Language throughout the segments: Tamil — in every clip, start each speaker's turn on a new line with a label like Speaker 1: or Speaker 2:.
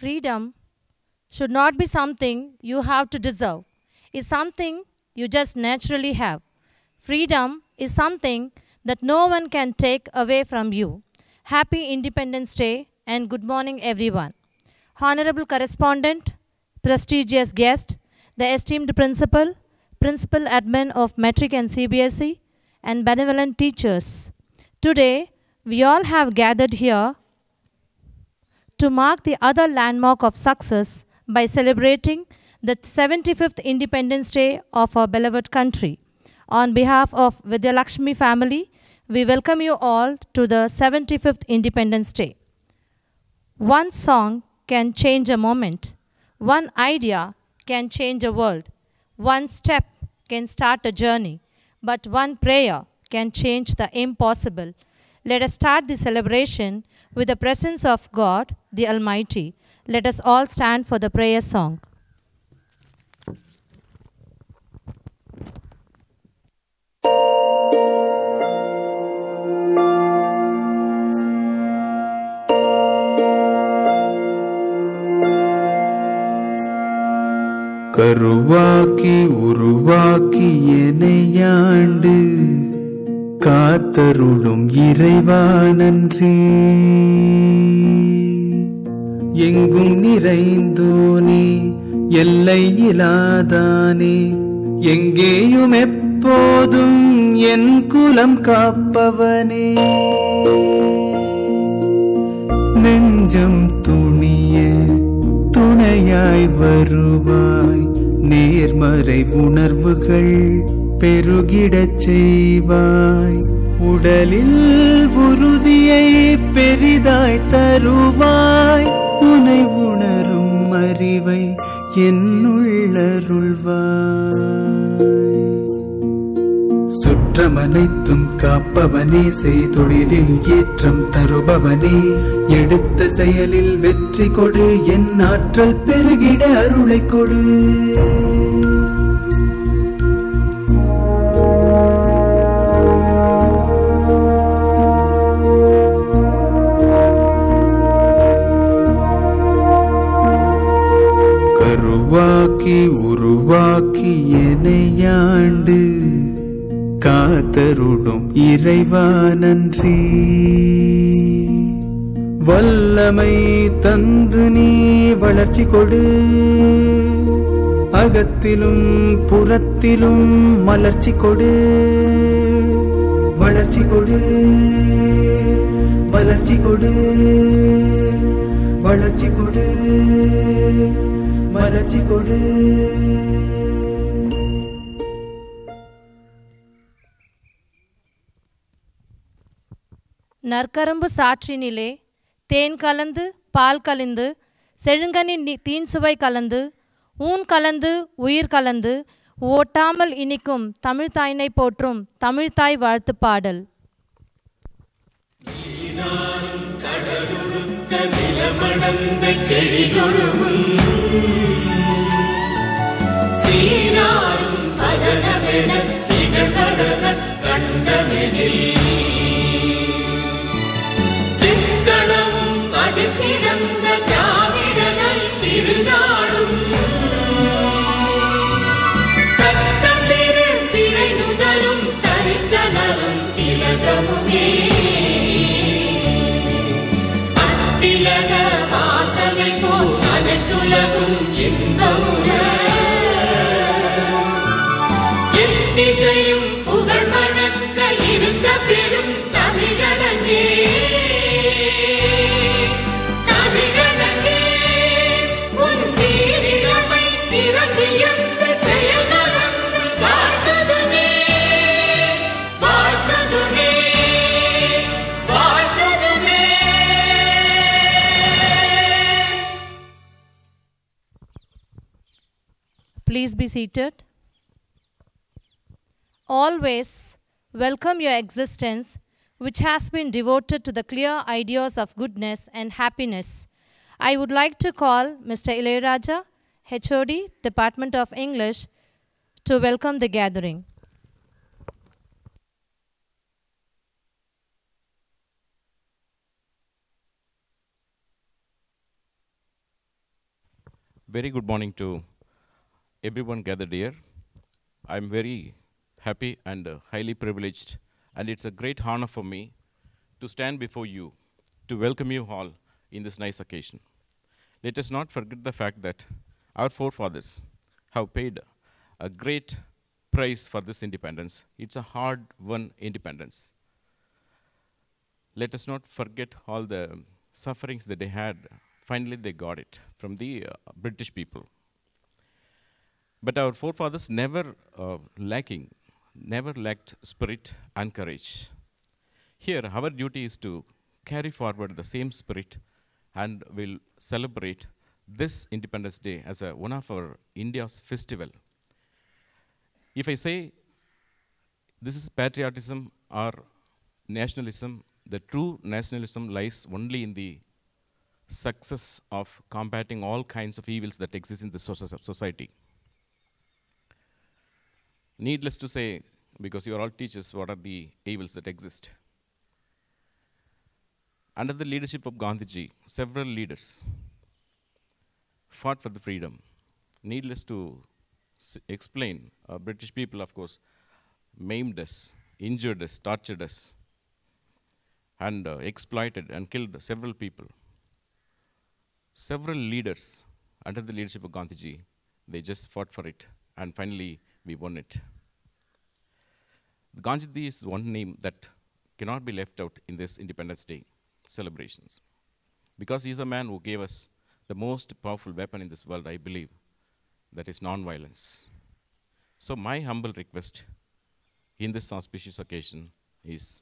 Speaker 1: Freedom should not be something you have to deserve. It's something you just naturally have. Freedom is something that no one can take away from you. Happy Independence Day and good morning, everyone. Honorable correspondent, prestigious guest, the esteemed principal, principal admin of Metric and CBSE, and benevolent teachers. Today, we all have gathered here to mark the other landmark of success by celebrating the 75th Independence Day of our beloved country. On behalf of Vidyalakshmi family, we welcome you all to the 75th Independence Day. One song can change a moment. One idea can change a world. One step can start a journey. But one prayer can change the impossible. Let us start the celebration with the presence of God, the Almighty. Let us all stand for the prayer song.
Speaker 2: கருவாக்கி உருவாக்கி எனையாண்டு காத்தருளும் இறைவா நன்றி. எங்கும் நிறைந்தோனே எல்லை இலாதானே, எங்கேயும் எப்போதும் என் குலம் காப்பவனே. நெஞ்சம் துணிய துணையாய் வருவாய், நேர்மறை உணர்வுகள் பெருகிடச் செய்வாய். உடலில் உறுதியை பெரிதாய் தருவாய், உனை உணரும் அறிவை என்னுள்ளருள்வாய். சுற்றமனைத்தும் காப்பவனே, செய்தொழிலில் ஏற்றம் தருபவனே, எடுத்த செயலில் வெற்றி கொடு, என் ஆற்றல் பெருகிட அருளை கொடு. கருவாக்கி உருவாக்கி எனையாண்டு காத்தருளும் இறைவா நன்றி. வல்லமை தந்து நீ வளர்ச்சி கொடு, அகத்திலும் புறத்திலும் மலர்ச்சி கொடு. வளர்ச்சி கொடு, வளர்ச்சி கொடு, வளர்ச்சி கொடு, மலர்ச்சி கொடு.
Speaker 1: நற்கரும்பு சாற்றினிலே தேன் கலந்து பால் கலந்து, செழுங்கனி தீன் சுவை கலந்து, ஊன் கலந்து உயிர் கலந்து, ஓட்டாமல் இனிக்கும் தமிழ்தாயினை போற்றும் தமிழ்தாய் வாழ்த்து பாடல்.
Speaker 3: சிறந்த திராவிடர்கள் திருநாடும் தக்க சிறு திரை நுதலும் தரித்தனரும் திலகமுமே. அத்திலக வாசனை போல் அனைத்துலகும் இன்பமுற, எத்திசையும் புகழ் மணக்க இருந்த பெரும் தமிழனே.
Speaker 1: Please be seated. Always welcome your existence, which has been devoted to the clear ideas of goodness and happiness. I would like to call Mr. Ilayaraja, HOD, Department of English, to welcome the gathering.
Speaker 4: Very good morning to everyone gathered here. I'm very happy and highly privileged, and it's a great honor for me to stand before you to welcome you all in this nice occasion. Let us not forget the fact that our forefathers have paid a great price for this independence. It's a hard-won independence. Let us not forget all the sufferings that they had. Finally, they got it from the British people. But our forefathers never lacked spirit and courage. Here, our duty is to carry forward the same spirit and will celebrate this Independence Day as one of our India's festival. If I say this is patriotism or nationalism, the true nationalism lies only in the success of combating all kinds of evils that exist in the society. Needless to say, because you are all teachers, what are the evils that exist? Under the leadership of Gandhiji, several leaders fought for the freedom. Needless to explain, British people, of course, maimed us, injured us, tortured us, and exploited and killed several people. Several leaders, under the leadership of Gandhiji, they just fought for it, and finally we won it. Gandhiji is one name that cannot be left out in this Independence Day celebrations, because he is a man who gave us the most powerful weapon in this world, I believe, that is non-violence. So my humble request in this auspicious occasion is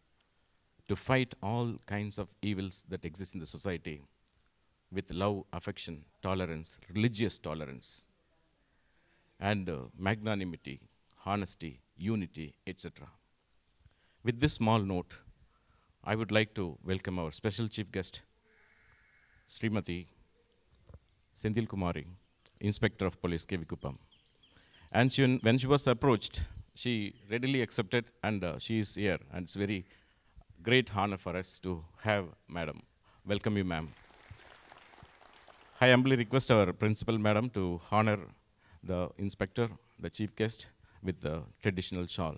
Speaker 4: to fight all kinds of evils that exist in the society with love, affection, tolerance, religious tolerance, and magnanimity, honesty, unity, etc. With this small note, I would like to welcome our special chief guest, Srimati Senthil Kumari, Inspector of Police, KV Kuppam. And when she was approached, she readily accepted, and she is here, and it's very great honor for us to have Madam. Welcome you, ma'am. I humbly request our principal, Madam, to honor the inspector, the chief guest, with the traditional shawl.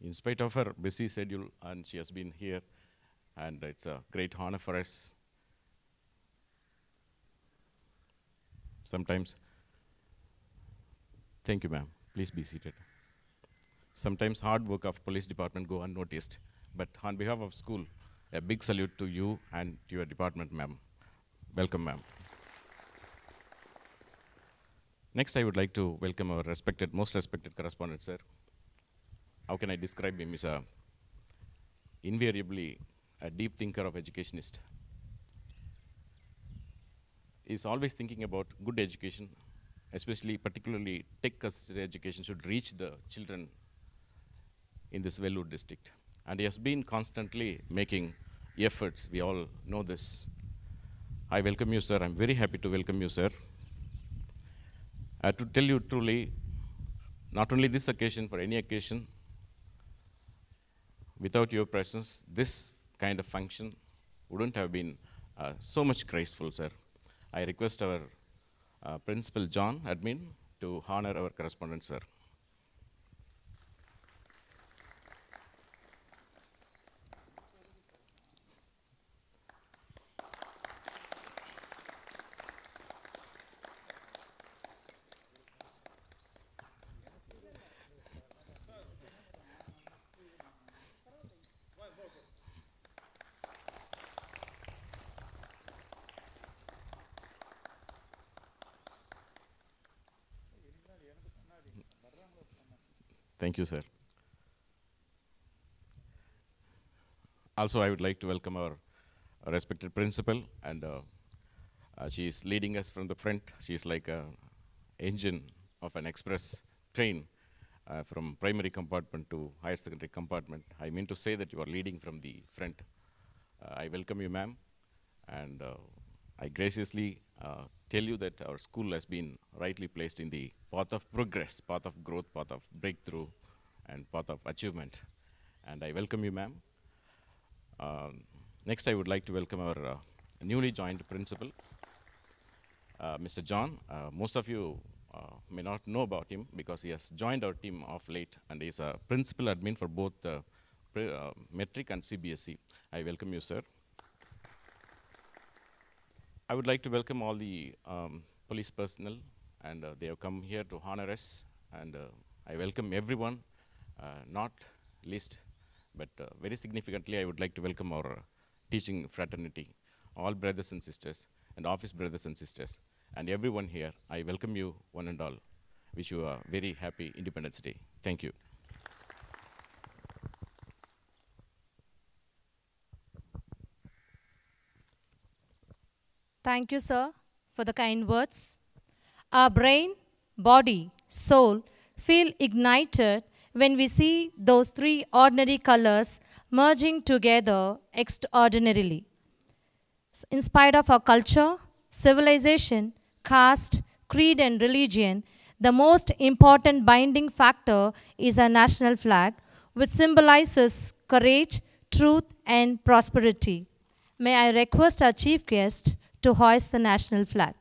Speaker 4: In spite of her busy schedule, and she has been here, and it's a great honor for us. Sometimes, thank you, ma'am. Please be seated. Sometimes hard work of police department go unnoticed, but on behalf of school, a big salute to you and to your department, ma'am. Welcome, ma'am. Next, I would like to welcome our most respected correspondent, sir. How can I describe him? He's invariably a deep thinker of educationist. He's always thinking about good education, especially particularly tech-assisted education should reach the children in this Vellore district. And he has been constantly making efforts. We all know this. I welcome you, sir. I'm very happy to welcome you, sir. To tell you truly, not only this occasion, for any occasion, without your presence, this kind of function wouldn't have been so much graceful, sir. I request our Principal John, admin, to honor our correspondent, sir. Thank you, sir. Also, I would like to welcome our respected principal, and she is leading us from the front. She is like an engine of an express train from primary compartment to higher secondary compartment. I mean to say that you are leading from the front. I welcome you, ma'am, and I graciously tell you that our school has been rightly placed in the path of progress, path of growth, path of breakthrough, and path of achievement. And I welcome you, ma'am. Next, I would like to welcome our newly joined principal, Mr. John. Most of you may not know about him because he has joined our team of late, and he is a principal admin for both Metric and CBSE. I welcome you, sir. I would like to welcome all the police personnel, and they have come here to honor us, and I welcome everyone, not least, but very significantly, I would like to welcome our teaching fraternity, all brothers and sisters, and office brothers and sisters, and everyone here. I welcome you, one and all. Wish you a very happy Independence Day. Thank you.
Speaker 1: Thank you, sir, for the kind words. Our brain, body, soul feel ignited when we see those three ordinary colors merging together extraordinarily. In spite of our culture, civilization, caste, creed, and religion, the most important binding factor is our national flag, which symbolizes courage, truth, and prosperity. May I request our chief guest to hoist the national flag.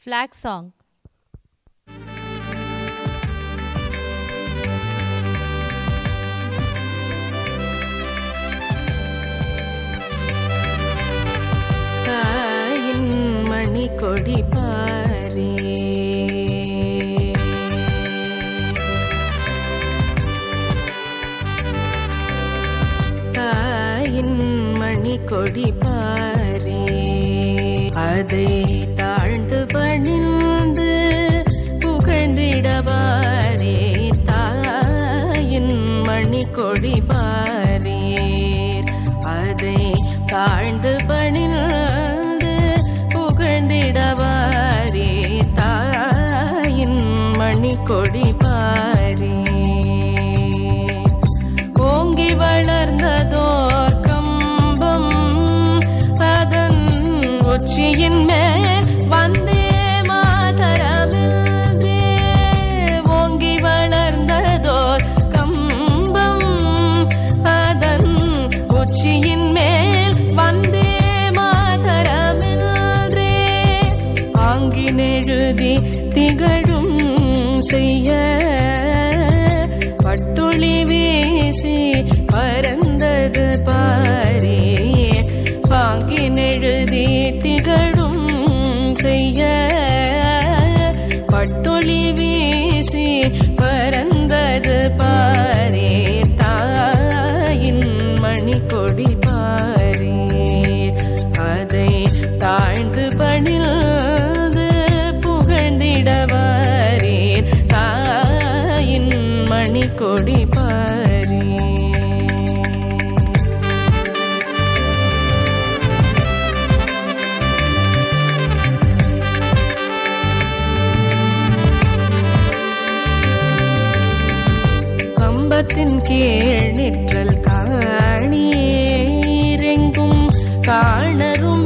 Speaker 1: Flag song.
Speaker 5: தாயின் மணி கொடி பாரே தாயின் மணி கொடி பாரே அதை தாழ்ந்து பணிந்து புகழ்ந்திடவாரே தாயின் மணி கொடி பாரே அதை தாழ்ந்து பணிந்து புகழ்ந்திடவாரே தாயின் மணி கொடி பாரே ஓங்கி வளர்ந்ததோர் கம்பம் அதன் உச்சியின் மேல் வந்தே மாதரமில்தே ஓங்கி வளர்ந்ததோர் கம்பம் அதன் உச்சியின் மேல் வந்தே மாதரமில்தே ஆங்கினெழுதி திகழும் செய்ய பட்டொளி வீசி பறந்தது பாரே பாங்கினெழுதி திகழும் செய்ய பட்டொளி வீசி பறந்தது பாரே தாயின் மணி கொடி பாரே அதை தாழ்ந்து பணிந்து புகழ்ந்திடவாரே தாயின் மணி கொடி பாரே கம்பத்தின் கீழ் நிற்றல் காணீரெங்கும் காணரும்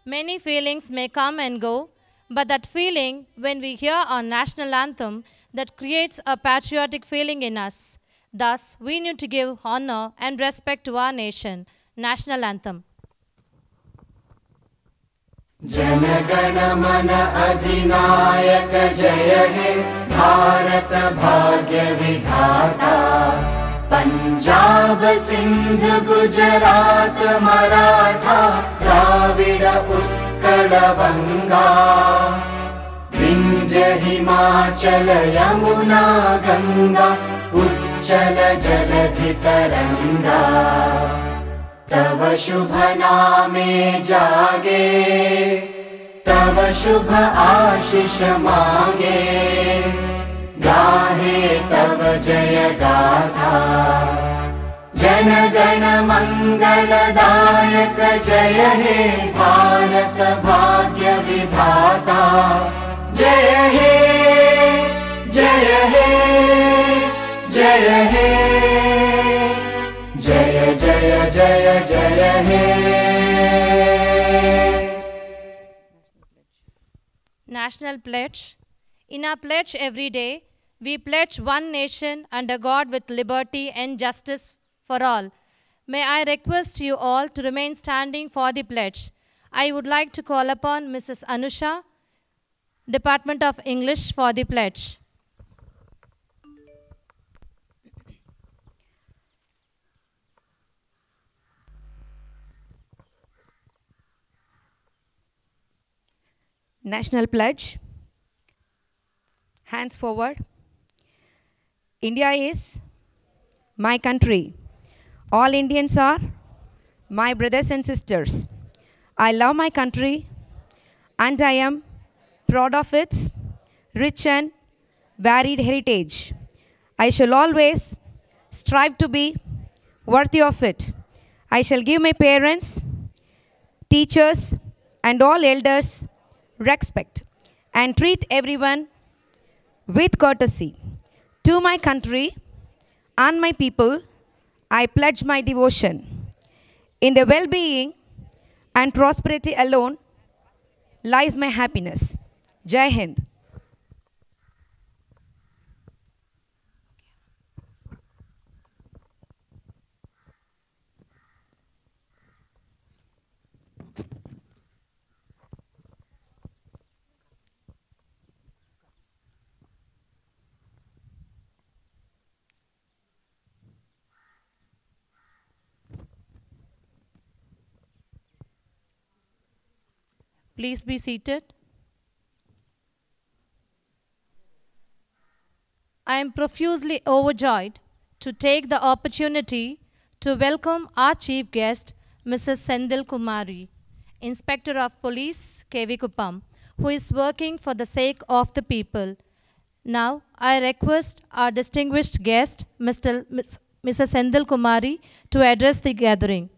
Speaker 1: Many feelings may come and go, but that feeling when we hear our national anthem that creates a patriotic feeling in us. Thus, we need to give honor and respect to our nation. National anthem.
Speaker 3: जनगण मन अधिनायक जय हे भारत भाग्य विधाता पंजाब सिंध गुजरात मराठा द्राविड उत्कल बंगा विंध्य हिमाचल यमुना गंगा उच्चल जलधि तरंगा तव शुभ नामे जागे तव शुभ आशीष मांगे गाहे तव जय गाथा जन गण मंगलदायक जय हे भारत भाग्य विधाता जय हे जय हे जय हे जय जय जय जय हे
Speaker 1: National Pledge. In our pledge every day, we pledge one nation under God with liberty and justice for all. May I request you all to remain standing for the pledge. I would like to call upon Mrs. Anusha, Department of English, for the pledge.
Speaker 6: National Pledge. Hands forward. India is my country. All Indians are my brothers and sisters. I love my country and I am proud of its rich and varied heritage. I shall always strive to be worthy of it. I shall give my parents, teachers, and all elders respect and treat everyone with courtesy. To my country and my people, I pledge my devotion. In the well-being and prosperity alone lies my happiness. Jai Hind.
Speaker 1: Please be seated. I am profusely overjoyed to take the opportunity to welcome our chief guest, Mrs. Sendil Kumari, Inspector of Police, KV Kuppam, who is working for the sake of the people. Now, I request our distinguished guest, Mrs. Sendil Kumari, to address the gathering.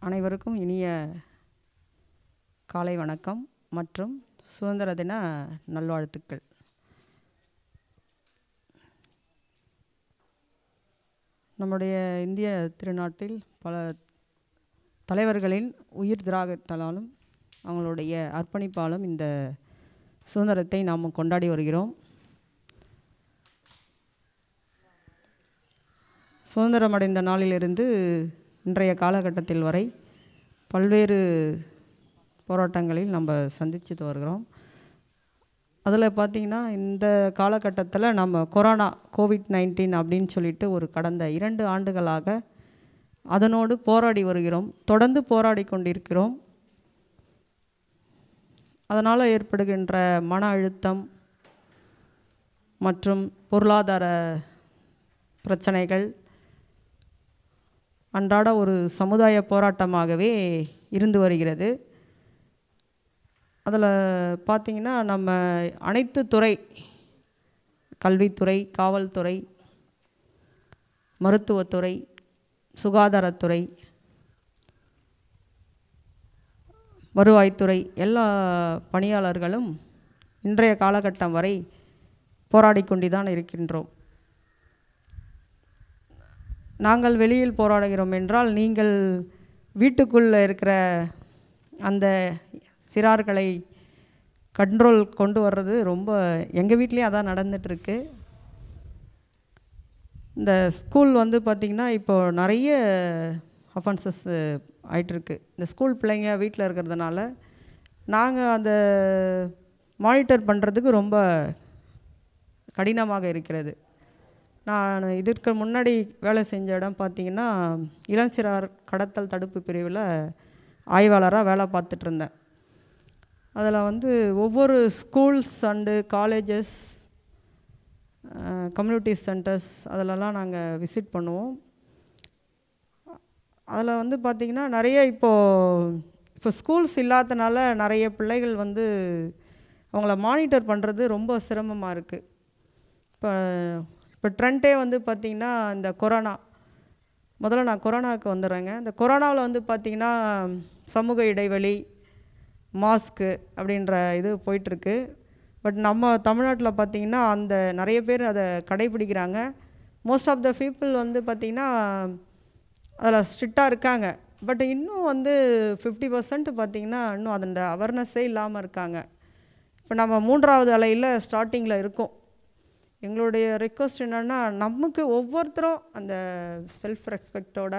Speaker 7: அனைவருக்கும் இனிய காலை வணக்கம் மற்றும் சுதந்திர தின நல்வாழ்த்துக்கள். நம்முடைய இந்திய திருநாட்டில் பல தலைவர்களின் உயிர் தியாகத்தாலும் அவங்களுடைய அர்ப்பணிப்பாலும் இந்த சுதந்திரத்தை நாம் கொண்டாடி வருகிறோம். சுதந்திரமடைந்த நாளிலிருந்து இன்றைய காலகட்டத்தில் வரை பல்வேறு போராட்டங்களில் நம்ம சந்திச்சுட்டு வருகிறோம். அதில் பார்த்திங்கன்னா இந்த காலகட்டத்தில் நம்ம கொரோனா COVID-19 அப்படின்னு சொல்லிட்டு ஒரு கடந்த 2 ஆண்டுகளாக அதனோடு போராடி வருகிறோம், தொடர்ந்து போராடி கொண்டிருக்கிறோம். அதனால் ஏற்படுகின்ற மன அழுத்தம் மற்றும் பொருளாதார பிரச்சனைகள் அன்றாட ஒரு சமுதாய போராட்டமாகவே இருந்து வருகிறது. அதில் பார்த்திங்கன்னா நம்ம அனைத்து துறை, கல்வித்துறை, காவல்துறை, மருத்துவத்துறை, சுகாதாரத்துறை, வருவாய்த்துறை எல்லா பணியாளர்களும் இன்றைய காலகட்டம் வரை போராடி கொண்டுதான் இருக்கின்றோம். நாங்கள் வெளியில் போராடுகிறோம் என்றால் நீங்கள் வீட்டுக்குள்ளே இருக்கிற அந்த சிறார்களை கண்ட்ரோல் கொண்டு வர்றது ரொம்ப எங்கள் வீட்லேயும் அதான் நடந்துகிட்ருக்கு. இந்த ஸ்கூல் வந்து பார்த்திங்கன்னா இப்போது நிறைய அஃபென்சஸ் ஆகிட்டுருக்கு. இந்த ஸ்கூல் பிள்ளைங்க வீட்டில் இருக்கிறதுனால நாங்கள் அந்த மானிட்டர் பண்ணுறதுக்கு ரொம்ப கடினமாக இருக்கிறது. நான் இதற்கு முன்னாடி வேலை செஞ்ச இடம் பார்த்திங்கன்னா இளஞ்சிறார் கடத்தல் தடுப்பு பிரிவில் ஆய்வாளராக வேலை பார்த்துட்டு இருந்தேன். அதில் வந்து ஒவ்வொரு schools and colleges, community centres அதிலலாம் நாங்கள் விசிட் பண்ணுவோம். அதில் வந்து பார்த்திங்கன்னா நிறைய இப்போ ஸ்கூல்ஸ் இல்லாதனால நிறைய பிள்ளைகள் வந்து அவங்கள மானிட்டர் பண்ணுறது ரொம்ப சிரமமாக இருக்குது. இப்போ ட்ரெண்டே வந்து பார்த்திங்கன்னா இந்த கொரோனா, முதல்ல நான் கொரோனாவுக்கு வந்துடுறேங்க. இந்த கொரோனாவில் வந்து பார்த்திங்கன்னா சமூக இடைவெளி, மாஸ்க்கு அப்படின்ற இது போயிட்டுருக்கு. பட் நம்ம தமிழ்நாட்டில் பார்த்திங்கன்னா அந்த நிறைய பேர் அதை கடைபிடிக்கிறாங்க. மோஸ்ட் ஆஃப் த பீப்புள் வந்து பார்த்திங்கன்னா அதில் ஸ்ட்ரிக்டாக இருக்காங்க. பட் இன்னும் வந்து 50% பார்த்திங்கன்னா இன்னும் அந்த அவேர்னஸே இல்லாமல் இருக்காங்க. இப்போ நம்ம 3வது அலையில் ஸ்டார்டிங்கில் இருக்கோம். எங்களுடைய ரெக்வஸ்ட் என்னென்னா, நமக்கு ஒவ்வொருத்தரும் அந்த செல்ஃப் ரெஸ்பெக்டோட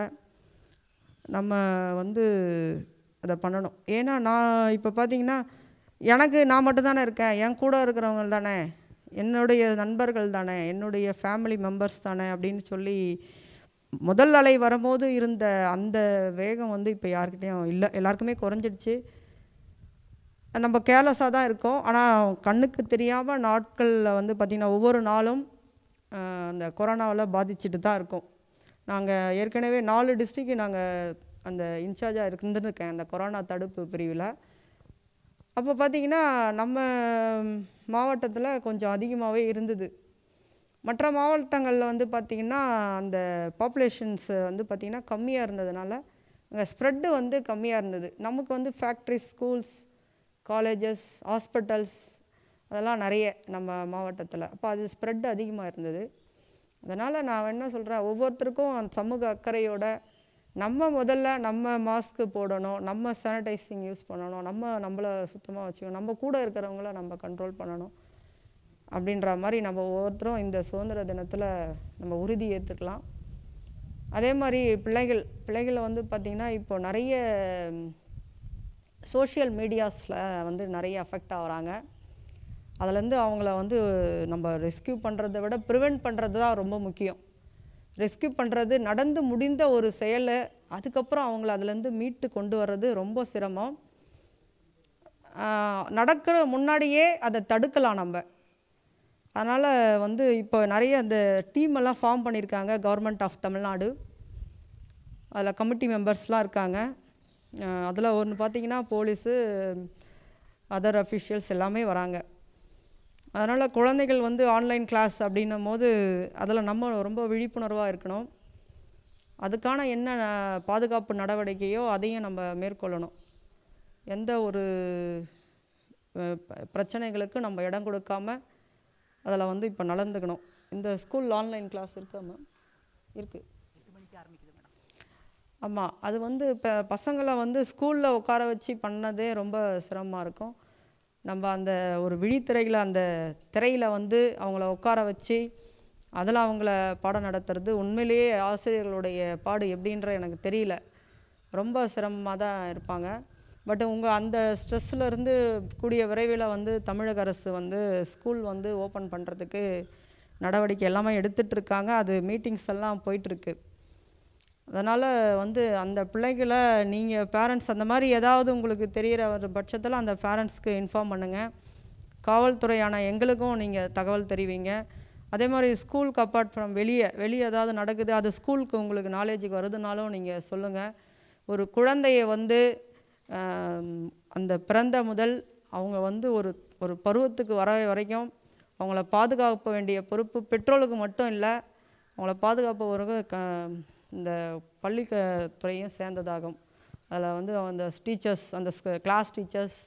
Speaker 7: நம்ம வந்து அதை பண்ணணும். ஏன்னா நான் இப்போ பார்த்திங்கன்னா எனக்கு நான் மட்டும் தானே இருக்கேன், என் கூட இருக்கிறவங்க தானே, என்னுடைய நண்பர்கள் தானே, என்னுடைய ஃபேமிலி மெம்பர்ஸ் தானே அப்படின்னு சொல்லி முதல் அலை வரும்போது இருந்த அந்த வேகம் வந்து இப்போ யாருக்கிட்டையும் இல்லை, எல்லாருக்குமே குறைஞ்சிடுச்சு. நம்ம கேர்லெஸ்ஸாக தான் இருக்கோம். ஆனால் கண்ணுக்கு தெரியாமல் நாட்களில் வந்து பார்த்திங்கன்னா ஒவ்வொரு நாளும் அந்த கொரோனாவில் பாதிச்சுட்டு தான் இருக்கோம். நாங்கள் ஏற்கனவே 4 டிஸ்ட்ரிக்ட் நாங்கள் அந்த இன்சார்ஜாக இருந்திருக்கேன் அந்த கொரோனா தடுப்பு பிரிவில். அப்போ பார்த்திங்கன்னா நம்ம மாவட்டத்தில் கொஞ்சம் அதிகமாகவே இருந்தது. மற்ற மாவட்டங்களில் வந்து பார்த்திங்கன்னா அந்த பாப்புலேஷன்ஸ் வந்து பார்த்திங்கன்னா கம்மியாக இருந்ததுனால அங்கே ஸ்ப்ரெட்டு வந்து கம்மியாக இருந்தது. நமக்கு வந்து ஃபேக்ட்ரிஸ், ஸ்கூல்ஸ், காலேஜஸ், ஹாஸ்பிட்டல்ஸ் அதெல்லாம் நிறைய நம்ம மாவட்டத்தில். அப்போ அது ஸ்ப்ரெட் அதிகமாக இருந்தது. அதனால் நான் என்ன சொல்கிறேன், ஒவ்வொருத்தருக்கும் சமூக அக்கறையோட நம்ம முதல்ல நம்ம மாஸ்க்கு போடணும், நம்ம சானிடைசிங் யூஸ் பண்ணணும், நம்மளை சுத்தமாக வச்சுக்கணும், நம்ம கூட இருக்கிறவங்கள நம்ம கண்ட்ரோல் பண்ணணும் அப்படின்ற மாதிரி நம்ம ஒவ்வொருத்தரும் இந்த சுதந்திர தினத்தில் நம்ம உறுதி ஏற்றுக்கலாம். அதே மாதிரி பிள்ளைகளை வந்து பார்த்திங்கன்னா இப்போ நிறைய சோஷியல் மீடியாஸில் வந்து நிறைய அஃபெக்ட் ஆகுறாங்க. அதுலேருந்து அவங்கள வந்து நம்ம ரெஸ்க்யூ பண்ணுறதை விட ப்ரிவெண்ட் பண்ணுறது தான் ரொம்ப முக்கியம். ரெஸ்க்யூ பண்ணுறது நடந்து முடிந்த ஒரு செயலை அதுக்கப்புறம் அவங்கள அதுலேருந்து மீட்டு கொண்டு வர்றது ரொம்ப சிரமம். நடக்கிற முன்னாடியே அதை தடுக்கலாம் நம்ம. அதனால் வந்து இப்போ நிறைய அந்த டீமெல்லாம் ஃபார்ம் பண்ணியிருக்காங்க கவர்மெண்ட் ஆஃப் தமிழ்நாடு. அதில் கமிட்டி மெம்பர்ஸ்லாம் இருக்காங்க. அதில் ஒன்று பார்த்திங்கன்னா போலீஸு, அதர் அஃபிஷியல்ஸ் எல்லாமே வராங்க. அதனால் குழந்தைகள் வந்து ஆன்லைன் கிளாஸ் அப்படின்னும் போது அதில் நம்ம ரொம்ப விழிப்புணர்வாக இருக்கணும். அதுக்கான என்ன பாதுகாப்பு நடவடிக்கையோ அதையும் நம்ம மேற்கொள்ளணும். எந்த ஒரு பிரச்சனைகளுக்கும் நம்ம இடம் கொடுக்காம அதில் வந்து இப்போ நடந்துக்கணும். இந்த ஸ்கூல் ஆன்லைன் கிளாஸ் இருக்காம இருக்குது. 8 மணிக்கு ஆரம்பிக்குது மேடம். ஆமாம், அது வந்து இப்போ பசங்களை வந்து ஸ்கூலில் உட்கார வச்சு பண்ணதே ரொம்ப சிரமமாக இருக்கும். நம்ம அந்த ஒரு விழித்திரையில் அந்த திரையில் வந்து அவங்கள உட்கார வச்சு அதில் அவங்கள பாடம் நடத்துறது உண்மையிலேயே ஆசிரியர்களுடைய பாடு எப்படின்ற எனக்கு தெரியல. ரொம்ப சிரமமாக தான் இருப்பாங்க. பட் அந்த ஸ்ட்ரெஸ்ஸில் கூடிய விரைவில் வந்து தமிழக அரசு வந்து ஸ்கூல் வந்து ஓப்பன் பண்ணுறதுக்கு நடவடிக்கை எல்லாமே எடுத்துகிட்ருக்காங்க. அது மீட்டிங்ஸ் எல்லாம் போயிட்டுருக்கு. அதனால் வந்து அந்த பிள்ளைகளை நீங்கள் பேரண்ட்ஸ் அந்த மாதிரி ஏதாவது உங்களுக்கு தெரிகிற ஒரு பட்சத்தில் அந்த பேரண்ட்ஸ்க்கு இன்ஃபார்ம் பண்ணுங்கள். காவல்துறையான எங்களுக்கும் நீங்கள் தகவல் தெரிவிங்க. அதே மாதிரி ஸ்கூலுக்கு அப்பார்ட் ஃப்ரம் வெளியே ஏதாவது நடக்குது, அது ஸ்கூலுக்கு உங்களுக்கு நாலேஜுக்கு வருதுனாலும் நீங்கள் சொல்லுங்கள். ஒரு குழந்தையை வந்து அந்த பிறந்த முதல் அவங்க வந்து ஒரு பருவத்துக்கு வர வரைக்கும் அவங்கள பாதுகாக்க வேண்டிய பொறுப்பு பெற்றோருக்கு மட்டும் இல்லை, அவங்கள பாதுகாப்பவருக்கு இந்த பள்ளித்துறையும் சேர்ந்ததாகும். அதில் வந்து அந்த டீச்சர்ஸ், அந்த கிளாஸ் டீச்சர்ஸ்,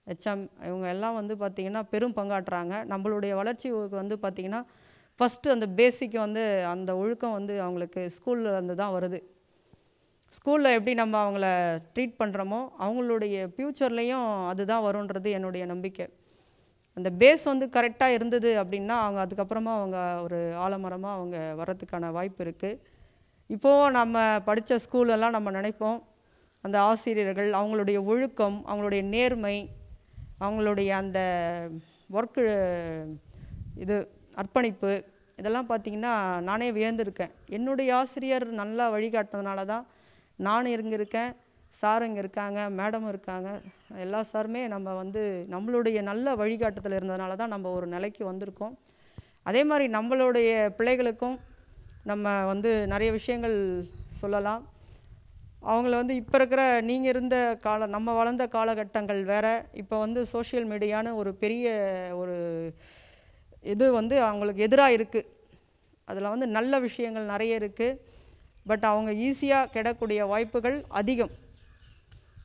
Speaker 7: ஹெச்எம் இவங்க எல்லாம் வந்து பார்த்திங்கன்னா பெரும் பங்காற்றுறாங்க. நம்மளுடைய வளர்ச்சிக்கு வந்து பார்த்திங்கன்னா ஃபஸ்ட்டு அந்த பேசிக் வந்து அந்த ஒழுக்கம் வந்து அவங்களுக்கு ஸ்கூலில் இருந்து தான் வருது. ஸ்கூலில் எப்படி நம்ம அவங்கள ட்ரீட் பண்ணுறோமோ அவங்களுடைய ஃப்யூச்சர்லேயும் அதுதான் வருன்றது என்னுடைய நம்பிக்கை. அந்த பேஸ் வந்து கரெக்டாக இருந்தது அப்படின்னா அவங்க அதுக்கப்புறமா அவங்க ஒரு ஆலமரமாக அவங்க வர்றதுக்கான வாய்ப்பு இருக்குது. இப்போது நம்ம படித்த ஸ்கூலெல்லாம் நம்ம நினைப்போம் அந்த ஆசிரியர்கள் அவங்களுடைய ஒழுக்கம், அவங்களுடைய நேர்மை, அவங்களுடைய அந்த ஒர்க்கு இது அர்ப்பணிப்பு இதெல்லாம் பார்த்திங்கன்னா நானே வியந்திருக்கேன். என்னுடைய ஆசிரியர் நல்லா வழிகாட்டினதுனால தான் நான் இங்கே இருக்கேன், சார் இங்கே இருக்காங்க, மேடம் இருக்காங்க. எல்லா சாருமே நம்ம வந்து நம்மளுடைய நல்ல வழிகாட்டுதல் இருந்ததுனால தான் நம்ம ஒரு நிலைக்கு வந்திருக்கோம். அதே மாதிரி நம்மளுடைய பிள்ளைகளுக்கும் நம்ம வந்து நிறைய விஷயங்கள் சொல்லலாம். அவங்கள வந்து இப்போ இருக்கிற நீங்கள் இருந்த நம்ம வளர்ந்த காலகட்டங்கள் வேறு. இப்போ வந்து சோஷியல் மீடியான்னு ஒரு பெரிய ஒரு இது வந்து அவங்களுக்கு எதிராக இருக்குது. அதில் வந்து நல்ல விஷயங்கள் நிறைய இருக்குது. பட் அவங்க ஈஸியாக கிடக்கூடிய வாய்ப்புகள் அதிகம்.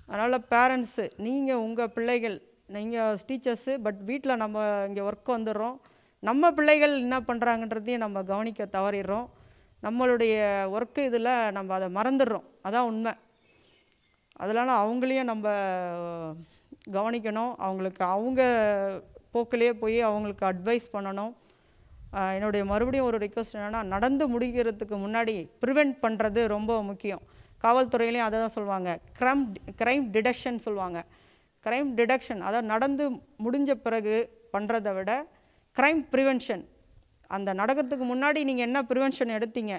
Speaker 7: அதனால் பேரண்ட்ஸு நீங்கள் உங்கள் பிள்ளைகள், நீங்கள் டீச்சர்ஸு, பட் வீட்டில் நம்ம இங்கே ஒர்க் வந்துடுறோம், நம்ம பிள்ளைகள் என்ன பண்ணுறாங்கன்றதையும் நம்ம கவனிக்க தவறிடுறோம். நம்மளுடைய ஒர்க்கு இதில் நம்ம அதை மறந்துடுறோம். அதான் உண்மை. அதனால் அவங்களையும் நம்ம கவனிக்கணும். அவங்களுக்கு அவங்க போக்கிலே போய் அவங்களுக்கு அட்வைஸ் பண்ணணும். என்னுடைய மறுபடியும் ஒரு ரிக்வெஸ்ட் என்னென்னா, நடந்து முடிக்கிறதுக்கு முன்னாடி ப்ரிவெண்ட் பண்ணுறது ரொம்ப முக்கியம். காவல்துறையிலையும் அதை தான் சொல்லுவாங்க, க்ரைம் டிடெக்ஷன் சொல்லுவாங்க. க்ரைம் டிடெக்ஷன் அதாவது நடந்து முடிஞ்ச பிறகு பண்ணுறதை விட க்ரைம் ப்ரிவென்ஷன், அந்த நடக்கிறதுக்கு முன்னாடி நீங்கள் என்ன ப்ரிவென்ஷன் எடுத்தீங்க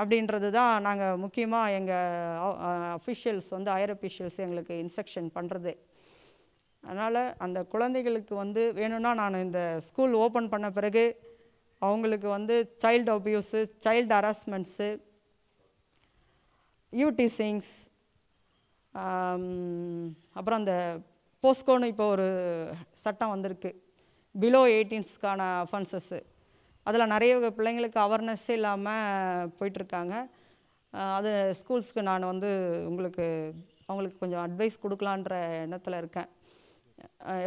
Speaker 7: அப்படின்றது தான் நாங்கள் முக்கியமாக எங்கள் அஃபிஷியல்ஸ் வந்து ஹையர் அஃபிஷியல்ஸ் எங்களுக்கு இன்ஸ்ட்ரக்ஷன் பண்ணுறது. அதனால் அந்த குழந்தைகளுக்கு வந்து வேணும்னா நான் இந்த ஸ்கூல் ஓப்பன் பண்ண பிறகு அவங்களுக்கு வந்து சைல்டு அப்யூஸு, சைல்டு ஹராஸ்மெண்ட்ஸு, யூடிசிங்ஸ், அப்புறம் அந்த போஸ்கோன்னு இப்போ ஒரு சட்டம் வந்திருக்கு, பிலோ 18ஸ்க்கான அஃபென்சஸ்ஸு. அதில் நிறைய பிள்ளைங்களுக்கு அவேர்னஸ்ஸே இல்லாமல் போயிட்டுருக்காங்க. அது ஸ்கூல்ஸ்க்கு நான் வந்து அவங்களுக்கு கொஞ்சம் அட்வைஸ் கொடுக்கலான்ற எண்ணத்தில் இருக்கேன்.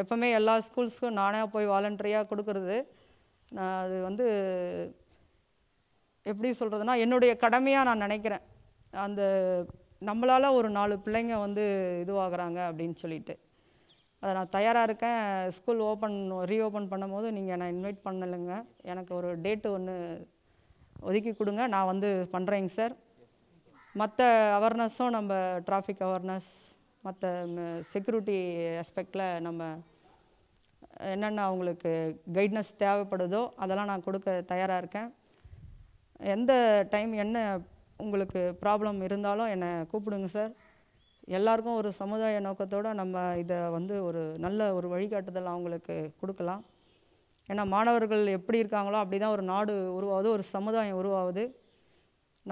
Speaker 7: எப்போவுமே எல்லா ஸ்கூல்ஸ்க்கும் நானே போய் வாலண்டரியாக கொடுக்குறது. நான் அது வந்து எப்படி சொல்கிறதுனா என்னுடைய கடமையாக நான் நினைக்கிறேன். அந்த நம்மளால் ஒரு 4 பிள்ளைங்க வந்து இதுவாகிறாங்க அப்படின்னு சொல்லிட்டு அதை நான் தயாராக இருக்கேன். ஸ்கூல் ரீஓப்பன் பண்ணும்போது நீங்கள் நான் இன்வைட் பண்ணலைங்க, எனக்கு ஒரு டேட்டு ஒன்று ஒதுக்கி கொடுங்க, நான் வந்து பண்ணுறேங்க சார். மற்ற அவேர்னஸும் நம்ம டிராஃபிக் அவேர்னஸ், மற்ற செக்யூரிட்டி ஆஸ்பெக்டில் நம்ம என்னென்ன அவங்களுக்கு கைட்னஸ் தேவைப்படுதோ அதெல்லாம் நான் கொடுக்க தயாராக இருக்கேன். எந்த டைம் என்ன உங்களுக்கு ப்ராப்ளம் இருந்தாலும் என்னை கூப்பிடுங்க சார். எல்லாருக்கும் ஒரு சமுதாய நோக்கத்தோடு நம்ம இதை வந்து ஒரு நல்ல ஒரு வழிகாட்டுதல் அவங்களுக்கு கொடுக்கலாம். ஏன்னா மாணவர்கள் எப்படி இருக்காங்களோ அப்படி தான் ஒரு நாடு உருவாகுது, ஒரு சமுதாயம் உருவாகுது.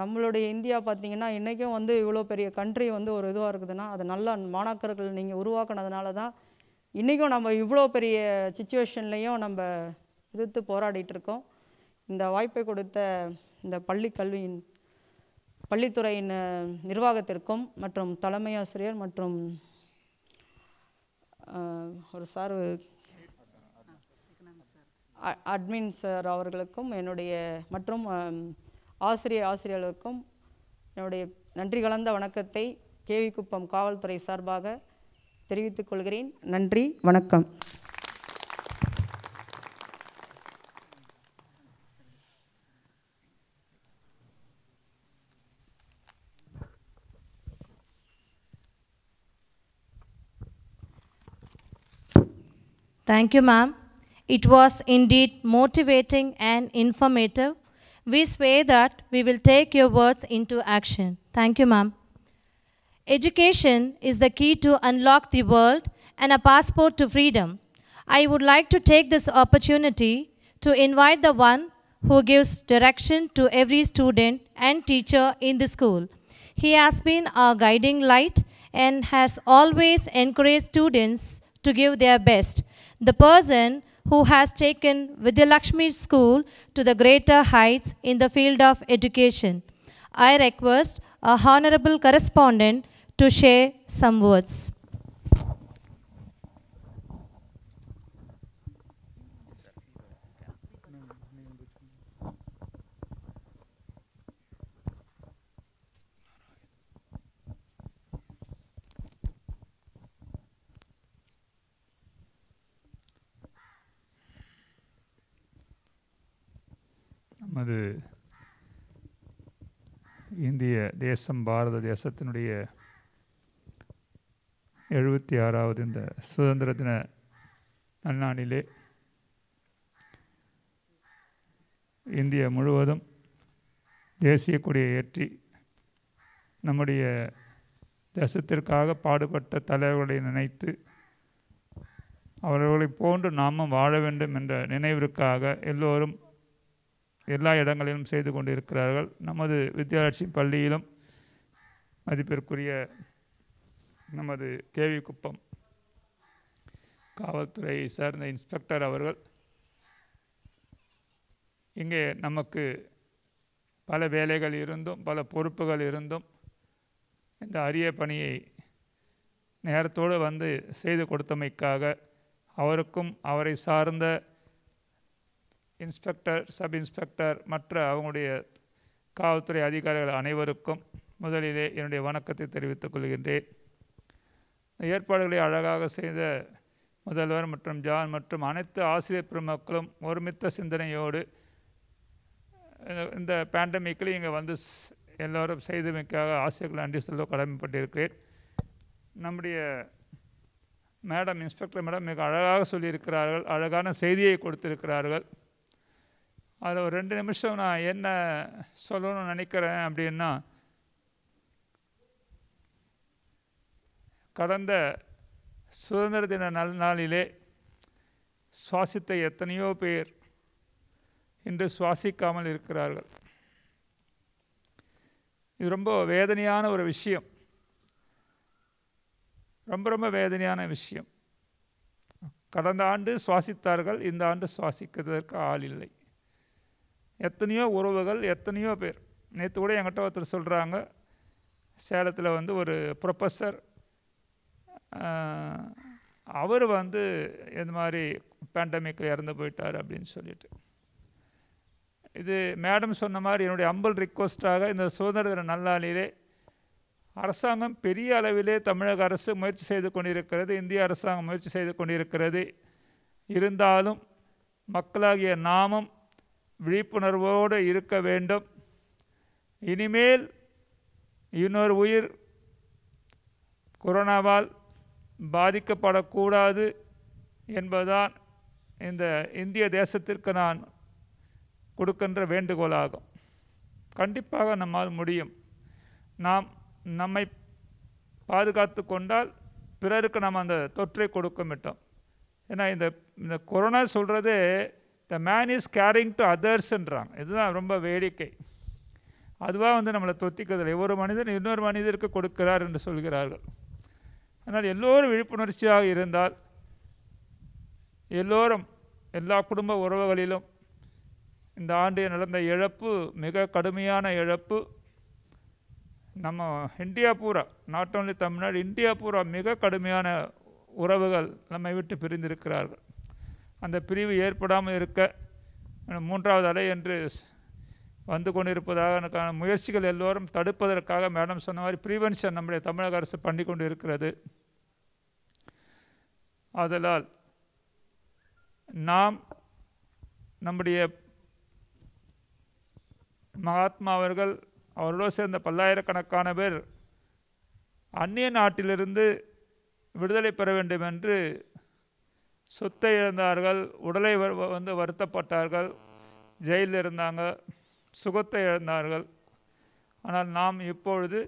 Speaker 7: நம்மளுடைய இந்தியா பார்த்திங்கன்னா இன்றைக்கும் வந்து இவ்வளோ பெரிய கண்ட்ரி வந்து ஒரு இதுவாக இருக்குதுன்னா அது நல்ல மாணாக்கர்கள் நீங்கள் உருவாக்குனதுனால தான் இன்றைக்கும் நம்ம இவ்வளோ பெரிய சிச்சுவேஷன்லேயும் நம்ம எதிர்த்து போராடிட்டுருக்கோம். இந்த வாய்ப்பை கொடுத்த இந்த பள்ளித்துறையின் நிர்வாகத்திற்கும் மற்றும் தலைமை ஆசிரியர் மற்றும் ஒரு சார் அட்மின் சார் அவர்களுக்கும் என்னுடைய மற்றும் ஆசிரியர்களுக்கும் என்னுடைய நன்றி கலந்த வணக்கத்தை கேவிக்குப்பம் காவல்துறை சார்பாக தெரிவித்துக் கொள்கிறேன். நன்றி, வணக்கம்.
Speaker 1: Thank you, ma'am. It was indeed motivating and informative. We swear that we will take your words into action. Thank you, ma'am. Education is the key to unlock the world and a passport to freedom. I would like to take this opportunity to invite the one who gives direction to every student and teacher in the school. He has been our guiding light and has always encouraged students to give their best. The person who has taken Vidyalakshmi School to the greater heights in the field of education. I request a honorable correspondent to share some words.
Speaker 8: நமது இந்திய தேசம், பாரத தேசத்தினுடைய 76வது இந்த சுதந்திர தின நன்னாளிலே இந்தியா முழுவதும் தேசிய கொடியை ஏற்றி நம்முடைய தேசத்திற்காக பாடுபட்ட தலைவர்களை நினைத்து அவர்களைப் போன்று நாமும் வாழ வேண்டும் என்ற நினைவிற்காக எல்லோரும் எல்லா இடங்களிலும் செய்து கொண்டிருக்கிறார்கள். நமது வித்யாலட்சுமி பள்ளியிலும் மதிப்பிற்குரிய நமது கேவி குப்பம் காவல்துறையை சார்ந்த இன்ஸ்பெக்டர் அவர்கள் இங்கே நமக்கு பல வேலைகள் இருந்தும் பல பொறுப்புகள் இருந்தும் இந்த அரிய பணியை நேரத்தோடு வந்து செய்து கொடுத்தமைக்காக அவருக்கும் அவரை சார்ந்த இன்ஸ்பெக்டர், சப் இன்ஸ்பெக்டர், மற்ற அவங்களுடைய காவல்துறை அதிகாரிகள் அனைவருக்கும் முதலிலே என்னுடைய வணக்கத்தை தெரிவித்துக் கொள்கின்றேன். ஏற்பாடுகளை அழகாக செய்த முதல்வர் மற்றும் ஜான் மற்றும் அனைத்து ஆசிரியர் பெருமக்களும் ஒருமித்த சிந்தனையோடு இந்த பேண்டமிக்கில் இங்கே வந்து எல்லோரும் செய்தமைக்காக ஆசிரியர்கள் நன்றி சொல்ல கடமைப்பட்டிருக்கிறேன். நம்முடைய மேடம், இன்ஸ்பெக்டர் மேடம் மிக அழகாக சொல்லியிருக்கிறார்கள், அழகான செய்தியை கொடுத்திருக்கிறார்கள். அதில் ஒரு 2 நிமிஷம் நான் என்ன சொல்லணும்னு நினைக்கிறேன் அப்படின்னா, கடந்த சுதந்திர தின நாளிலே சுவாசித்த எத்தனையோ பேர் இன்று சுவாசிக்காமல் இருக்கிறார்கள். இது ரொம்ப வேதனையான ஒரு விஷயம், ரொம்ப வேதனையான விஷயம். கடந்த ஆண்டு சுவாசித்தார்கள், இந்த ஆண்டு சுவாசிக்கிறதுக்கு ஆள் இல்லை. எத்தனையோ உறவுகள், எத்தனையோ பேர். நேற்று கூட என்கிட்ட ஒருத்தர் சொல்கிறாங்க, சேலத்தில் வந்து ஒரு ப்ரொஃபஸர், அவர் வந்து இந்த மாதிரி பேண்டமிக்கில் இறந்து போயிட்டார் அப்படின்னு சொல்லிட்டு. இது மேடம் சொன்ன மாதிரி என்னுடைய அம்பல் ரிக்வஸ்டாக இந்த சுதந்திர தின நல்லாளிலே அரசாங்கம் பெரிய அளவிலே தமிழக அரசு முயற்சி செய்து கொண்டிருக்கிறது, இந்திய அரசாங்கம் முயற்சி செய்து கொண்டிருக்கிறது. இருந்தாலும் மக்களாகிய நாமும் விழிப்புணர்வோடு இருக்க வேண்டும். இனிமேல் இன்னொரு உயிர் கொரோனாவால் பாதிக்கப்படக்கூடாது என்பதுதான் இந்த இந்திய தேசத்திற்கு நான் கொடுக்கின்ற வேண்டுகோளாகும். கண்டிப்பாக நம்மால் முடியும். நாம் நம்மை பாதுகாத்து கொண்டால் பிறருக்கு நாம் அந்த தொற்றை கொடுக்க மாட்டோம். ஏன்னா இந்த கொரோனா சொல்கிறது the man is caring to அதர்ஸ்ன்றாங்க. இதுதான் ரொம்ப வேடிக்கை. அதுவாக வந்து நம்மளை தொத்திக்கிறதில்லை. ஒரு மனிதன் இன்னொரு மனிதருக்கு கொடுக்கிறார் என்று சொல்கிறார்கள். ஆனால் எல்லோரும் விழிப்புணர்ச்சியாக இருந்தால், எல்லோரும் எல்லா குடும்ப உறவுகளிலும் இந்த ஆண்டு நடந்த இழப்பு மிக கடுமையான இழப்பு. நம்ம இந்தியா பூரா, நாட் ஓன்லி தமிழ்நாடு, இந்தியா பூரா மிக கடுமையான உறவுகள் நம்மை விட்டு பிரிந்திருக்கிறார்கள். அந்த பிரிவு ஏற்படாமல் இருக்க 3வது அலை என்று வந்து கொண்டிருப்பதாக முயற்சிகள் எல்லோரும் தடுப்பதற்காக மேடம் சொன்ன மாதிரி ப்ரிவென்ஷன் நம்முடைய தமிழக அரசு பண்ணி கொண்டு இருக்கிறது. ஆதலால் நாம் நம்முடைய மகாத்மா அவர்கள், அவர்களோடு சேர்ந்த பல்லாயிரக்கணக்கான பேர் அந்நிய நாட்டிலிருந்து விடுதலை பெற வேண்டும் என்று சொத்தை இழந்தார்கள், உடலை வந்து வருத்தப்பட்டார்கள், ஜெயிலில் இருந்தாங்க, சுகத்தை இழந்தார்கள். ஆனால் நாம் இப்பொழுது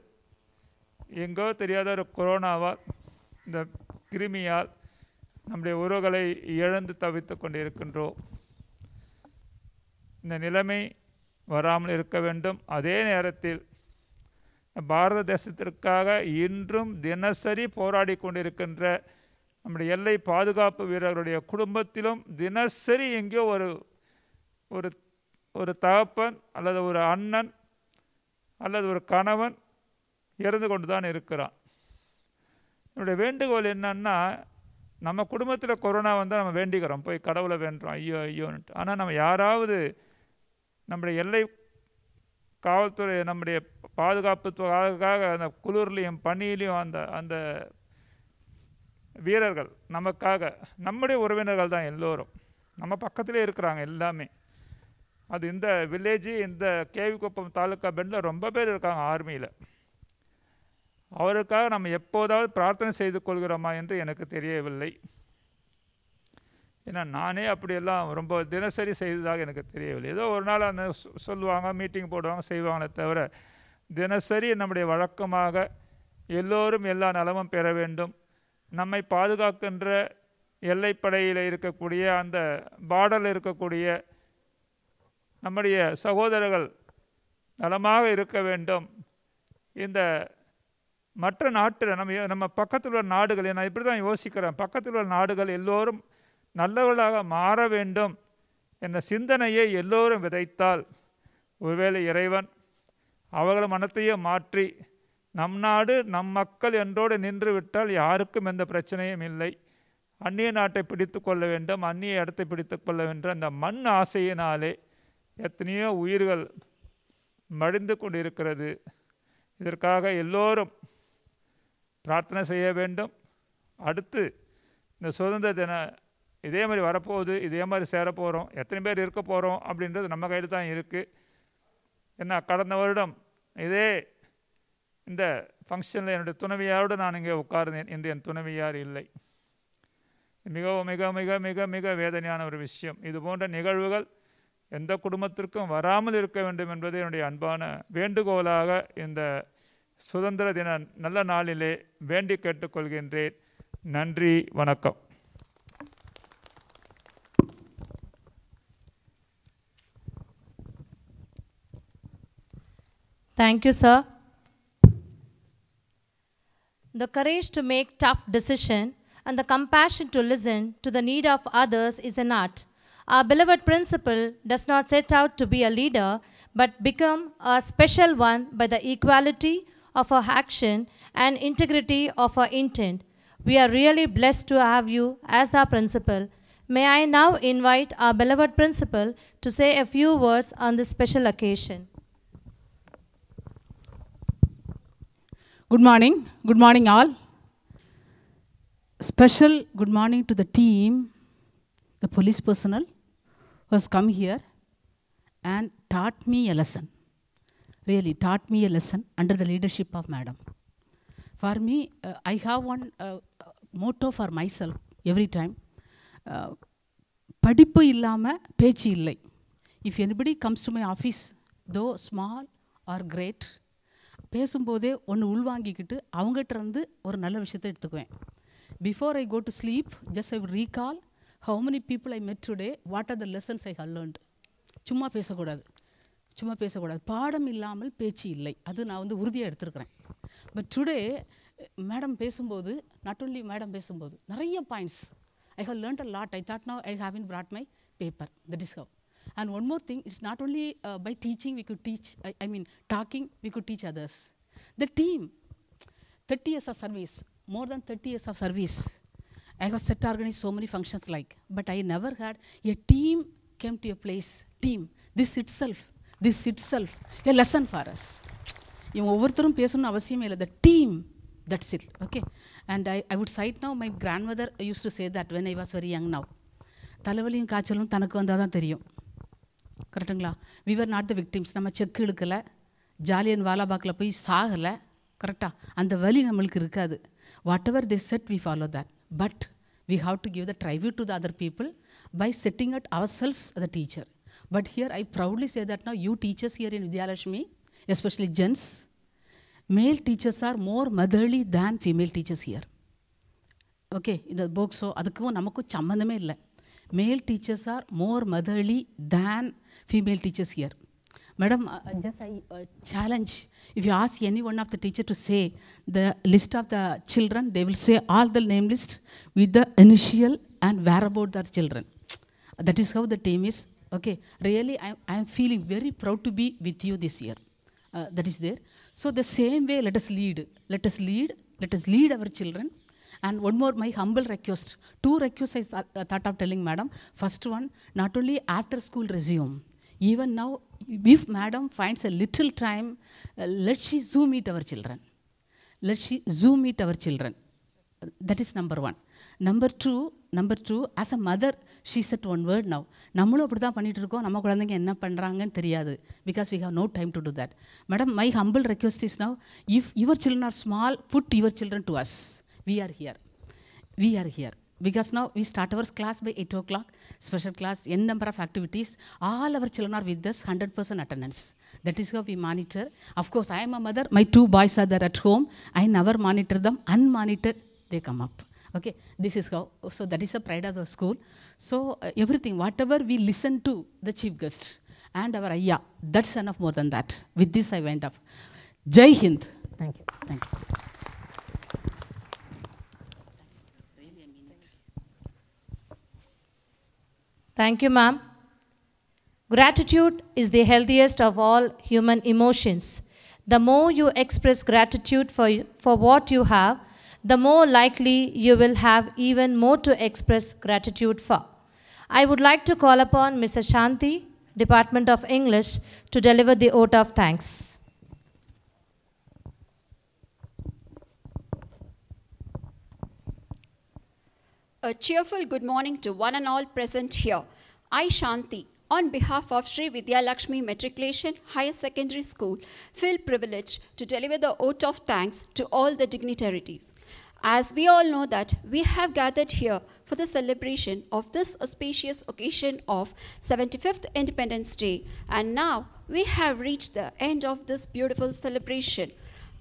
Speaker 8: எங்கோ தெரியாத ஒரு கொரோனாவால், இந்த கிருமியால் நம்முடைய உறவுகளை இழந்து தவித்து கொண்டிருக்கின்றோம். இந்த நிலைமை வராமல் இருக்க வேண்டும். அதே நேரத்தில் பாரத தேசத்திற்காக இன்றும் தினசரி போராடி கொண்டிருக்கின்ற நம்முடைய எல்லை பாதுகாப்பு வீரர்களுடைய குடும்பத்திலும் தினசரி எங்கேயோ ஒரு தகப்பன் அல்லது ஒரு அண்ணன் அல்லது ஒரு கணவன் இறந்து கொண்டு தான் இருக்கிறான். என்னுடைய வேண்டுகோள் என்னன்னா, நம்ம குடும்பத்தில் கொரோனா வந்தால் நம்ம வேண்டிக்கிறோம், போய் கடவுளை வேண்டுறோம், ஐயோ ஐயோன்ட்டு. ஆனால் நம்ம யாராவது நம்முடைய எல்லை காவல்துறை நம்முடைய பாதுகாப்புக்காக அந்த குளிர்லையும் பனியிலையும் அந்த அந்த வீரர்கள் நமக்காக, நம்முடைய உறவினர்கள் தான் எல்லோரும், நம்ம பக்கத்திலே இருக்கிறாங்க எல்லாமே. அது இந்த வில்லேஜு, இந்த கேவிக்குப்பம் தாலுக்கா பெண்டில் ரொம்ப பேர் இருக்காங்க ஆர்மியில். அவருக்காக நம்ம எப்போதாவது பிரார்த்தனை செய்து கொள்கிறோமா என்று எனக்கு தெரியவில்லை. ஏன்னா நானே அப்படியெல்லாம் ரொம்ப தினசரி செய்ததாக எனக்கு தெரியவில்லை. ஏதோ ஒரு நாள் அந்த சொல்லுவாங்க, மீட்டிங் போடுவாங்க, செய்வாங்களே தவிர தினசரி நம்முடைய வழக்கமாக எல்லோரும் எல்லா நலமும் பெற வேண்டும், நம்மை பாதுகாக்கின்ற எல்லைப்படையில் இருக்கக்கூடிய அந்த பார்டரில் இருக்கக்கூடிய நம்முடைய சகோதரர்கள் நலமாக இருக்க வேண்டும். இந்த மற்ற நாட்டில் நம்ம பக்கத்தில் உள்ள நாடுகள், நான் இப்படி தான் யோசிக்கிறேன், பக்கத்தில் உள்ள நாடுகள் எல்லோரும் நல்லவர்களாக மாற வேண்டும் என்ற சிந்தனையை எல்லோரும் விதைத்தால் ஒருவேளை இறைவன் அவர்கள் மனத்தையும் மாற்றி நம் நாடு நம் மக்கள் என்றோடு நின்று விட்டால் யாருக்கும் எந்த பிரச்சனையும் இல்லை. அந்நிய நாட்டை பிடித்து கொள்ள வேண்டும், அந்நிய இடத்தை பிடித்து கொள்ள வேண்டும், அந்த மண் ஆசையினாலே எத்தனையோ உயிர்கள் மடிந்து கொண்டிருக்கிறது. இதற்காக எல்லோரும் பிரார்த்தனை செய்ய வேண்டும். அடுத்து இந்த சுதந்திர தின இதே மாதிரி வரப்போகுது, இதே மாதிரி சேரப்போகிறோம், எத்தனை பேர் இருக்க போகிறோம் அப்படின்றது நம்ம கையில் தான் இருக்குது. ஏன்னா கடந்த வருடம் இதே இந்த ஃபங்க்ஷனில் என்னுடைய துணைவியாரோடு நான் இங்கே உட்கார்ந்தேன், இன்று என் துணைவியார் இல்லை. மிகவும் மிக மிக மிக மிக வேதனையான ஒரு விஷயம். இது போன்ற நிகழ்வுகள் எந்த குடும்பத்திற்கும் வராமல் இருக்க வேண்டும் என்பது என்னுடைய அன்பான வேண்டுகோளாக இந்த சுதந்திர தின நல்ல நாளிலே வேண்டி கேட்டுக்கொள்கின்றேன். நன்றி, வணக்கம்.
Speaker 1: Thank you, sir. The courage to make tough decisions and the compassion to listen to the need of others is an art. Our beloved principal does not set out to be a leader, but become a special one by the equality of our action and integrity of our intent. We are really blessed to have you as our principal. May I now invite our beloved principal to say a few words on this special occasion.
Speaker 9: Good morning all. Special good morning to the team, the police personnel who has come here and taught me a lesson, really taught me a lesson under the leadership of madam. For me, I have one motto for myself every time, படிப்பு இல்லாமல் பேச்சு இல்லை. If anybody comes to my office, though small or great, பேசும்போதே ஒன்று உள்வாங்கிக்கிட்டு அவங்ககிட்ட இருந்து ஒரு நல்ல விஷயத்தை எடுத்துக்குவேன். Before I go to sleep, just I will recall how many people I met today, what are the lessons I have learned. சும்மா பேசக்கூடாது, பாடம் இல்லாமல் பேச்சு இல்லை, அது நான் வந்து உறுதியாக எடுத்துருக்கிறேன். பட் டுடே மேடம் பேசும்போது, நாட் ஓன்லி மேடம் பேசும்போது நிறைய points I have learned a lot. I thought now I haven't brought my paper, that is how. And one more thing, it's not only by teaching we could teach, I mean talking we could teach others. The team, 30 years of service, more than 30 years of service. I have set organized so many functions like, but I never had a team came to a place, team, this itself, a lesson for us. இவங்க ஒவ்வொருத்தரும் பேசணும்னு அவசியமே இல்லை, the team, that's it, okay. And I would cite now, my grandmother used to say that when I was very young now. தலைவலியும் காய்ச்சலும் தனக்கு வந்தால் தான் தெரியும், கரெக்டுங்களா? we were not the victims. நம்ம செக் எடுக்கலை, ஜாலியன் வாலாபாக்கில் போய் சாகலை, கரெக்டாக? அந்த வலி நம்மளுக்கு இருக்காது. What ever they said we follow that, but we have to give the tribute to the other people by setting out ourselves as a teacher. But here I proudly say that now you teachers here in Vidyalakshmi, especially gents, male teachers are more motherly than female teachers here. Okay, இந்த போக்ஸோ அதுக்கும் நமக்கும் சம்மந்தமே இல்லை. Male teachers are more motherly than female teachers here. Madam, just I challenge, if you ask any one of the teacher to say the list of the children, they will say all the name list with the initial and whereabout the children. That is how the team is. Okay, really I am feeling very proud to be with you this year. That is there. So the same way let us lead our children And one more, my humble request. 2 requests I thought of telling madam. First one, not only after school resume, even now, if madam finds a little time, let she Zoom meet our children. Let she Zoom meet our children. That is number one. Number two, as a mother, she said one word now. நம்மளும் அப்படி தான் பண்ணிட்டு இருக்கோம். நம்ம குழந்தைங்க என்ன பண்றாங்கன்னு தெரியாது. Because we have no time to do that. Madam, my humble request is now, if your children are small, put your children to us. We are here. We are here. Because now we start our class by 8 o'clock, special class, n number of activities. All our children are with us, 100% attendance. That is how we monitor. Of course, I am a mother. My 2 boys are there at home. I never monitor them. Unmonitored, they come up. Okay, this is how. So that is the pride of the school. So everything, whatever we listen to the chief guest and our ayya, that's enough more than that. With this, I went up. Jai Hind. Thank you. Thank you.
Speaker 1: Thank you, ma'am. Gratitude is the healthiest of all human emotions. The more you express gratitude for what you have, the more likely you will have even more to express gratitude for. I would like to call upon Mrs. Shanti, Department of English, to deliver the vote of thanks.
Speaker 10: A cheerful good morning to one and all present here. I, Shanti, on behalf of Sri Vidya Lakshmi Matriculation Higher Secondary School, feel privileged to deliver the vote of thanks to all the dignitaries. As we all know that we have gathered here for the celebration of this auspicious occasion of 75th Independence Day, and now we have reached the end of this beautiful celebration.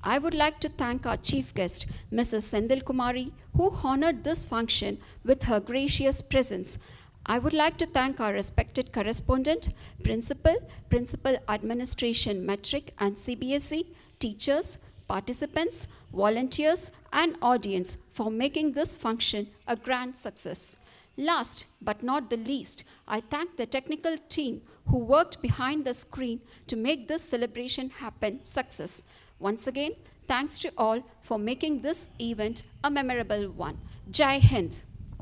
Speaker 10: I would like to thank our chief guest, Mrs. Sendil Kumari, who honored this function with her gracious presence. I would like to thank our respected correspondent, Principal Administration Metric and CBSE, teachers, participants, volunteers, and audience for making this function a grand success. Last but not the least, I thank the technical team who worked behind the screen to make this celebration happen success. Once again, thanks to all for making this event a memorable one. Jai Hind.